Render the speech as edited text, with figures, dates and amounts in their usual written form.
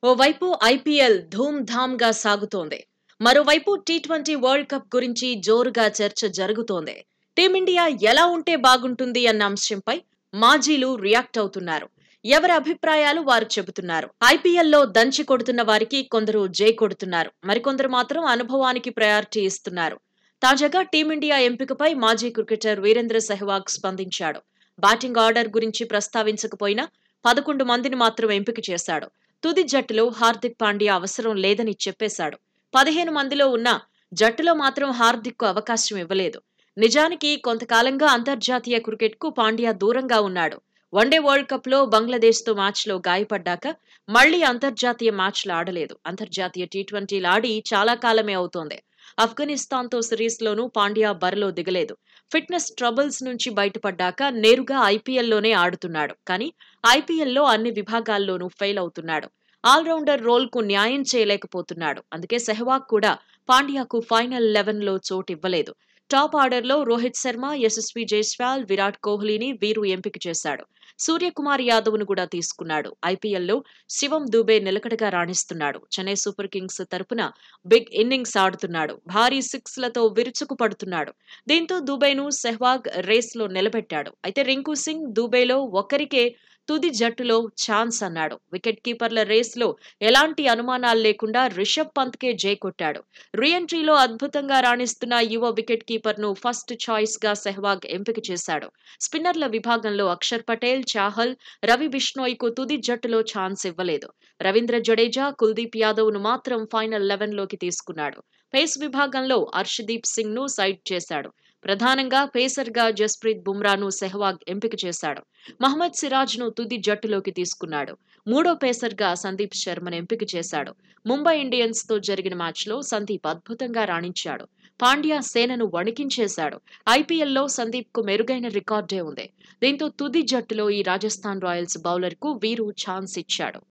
ఓవైపు ఐపీఎల్ ధూమ్ ధామ్ గా సాగుతోంది. మరోవైపు టీ20 వరల్డ్ కప్ గురించి జోరుగా చర్చ జరుగుతోంది. టీమిండియా ఎలా ఉంటే బాగుంటుంది అన్న అంశంపై మాజీలు రియాక్ట్ అవుతున్నారు. ఎవరి అభిప్రాయాలు వారు చెబుతున్నారు. ఐపీఎల్లో దంచి కొడుతున్న వారికి కొందరు జై కొడుతున్నారు. మరికొందరు మాత్రం అనుభవానికి ప్రయారిటీ ఇస్తున్నారు. తాజాగా టీమిండియా ఎంపికపై మాజీ క్రికెటర్ వీరేంద్ర సెహ్వాగ్ స్పందించాడు. బ్యాటింగ్ ఆర్డర్ గురించి ప్రస్తావించకపోయినా 11 మందిని మాత్రం ఎంపిక చేశాడు. తుది జట్టులో హార్దిక్ పాండ్యా అవసరం లేదని చెప్పేశాడు. 15 మందిలో ఉన్న జట్టులో మాత్రం హార్దిక్ అవకాశం ఇవ్వలేదు. నిజానికి కొంతకాలంగా అంతర్జాతీయ క్రికెట్కు పాండ్యా దూరంగా ఉన్నాడు. వన్డే వరల్డ్ కప్ లో బంగ్లాదేశ్తో మ్యాచ్లో గాయపడ్డాక మళ్లీ అంతర్జాతీయ మ్యాచ్లు ఆడలేదు. అంతర్జాతీయ టీ20లు ఆడి చాలా కాలమే అవుతోంది. ఆఫ్ఘనిస్తాన్తో సిరీస్లోనూ పాండ్యా బరిలో దిగలేదు. ఫిట్నెస్ ట్రబుల్స్ నుంచి బయటపడ్డాక నేరుగా ఐపీఎల్లోనే ఆడుతున్నాడు. కానీ ఐపీఎల్లో అన్ని విభాగాల్లోనూ ఫెయిల్ అవుతున్నాడు. ఆల్రౌండర్ రోల్ కు న్యాయం చేయలేకపోతున్నాడు. అందుకే సెహ్వాగ్ కూడా పాండ్యాకు ఫైనల్ 11లో చోటివ్వలేదు. టాప్ ఆర్డర్ లో రోహిత్ శర్మ, యశస్వి జైస్వాల్, విరాట్ కోహ్లీని వీరు ఎంపిక చేశాడు. సూర్యకుమార్ యాదవ్ ను కూడా తీసుకున్నాడు. ఐపీఎల్లో శివం దూబే నిలకడగా రాణిస్తున్నాడు. చెన్నై సూపర్ కింగ్స్ తరపున బిగ్ ఇన్నింగ్స్ ఆడుతున్నాడు. భారీ సిక్స్లతో విరుచుకు పడుతున్నాడు. దీంతో దూబేను సెహ్వాగ్ రేస్ లో నిలబెట్టాడు. అయితే రింకు సింగ్, దూబేలో ఒకరికే తుది జట్టులో ఛాన్స్ అన్నాడు. వికెట్ కీపర్ల రేస్ లో ఎలాంటి అనుమానాలు లేకుండా రిషబ్ పంత్ కే జై కొట్టాడు. రీఎంట్రీలో అద్భుతంగా రాణిస్తున్న యువ వికెట్ కీపర్ ను ఫస్ట్ చాయిస్ గా సెహ్వాగ్ ఎంపిక చేశాడు. స్పిన్నర్ల విభాగంలో అక్షర్ పటేల్, చాహల్, రవి బిష్నోయ్ కు తుది జట్టులో ఛాన్స్ ఇవ్వలేదు. రవీంద్ర జడేజా, కుల్దీప్ యాదవ్ ను మాత్రం ఫైనల్ 11లోకి తీసుకున్నాడు. పేస్ విభాగంలో అర్షదీప్ సింగ్ ను సైడ్ చేశాడు. ప్రధానంగా పేసర్ గా జస్ప్రీత్ బుమ్రాను సెహ్వాగ్ ఎంపిక చేశాడు. మహ్మద్ సిరాజ్ ను తుది జట్టులోకి తీసుకున్నాడు. మూడో పేసర్ గా సందీప్ శర్మను ఎంపిక చేశాడు. ముంబై ఇండియన్స్ తో జరిగిన మ్యాచ్లో సందీప్ అద్భుతంగా రాణించాడు. పాండ్యా సేనను వణికించేశాడు. ఐపీఎల్లో సందీప్ కు మెరుగైన రికార్డే ఉంది. దీంతో తుది జట్టులో ఈ రాజస్థాన్ రాయల్స్ బౌలర్ కు వీరు ఛాన్స్ ఇచ్చాడు.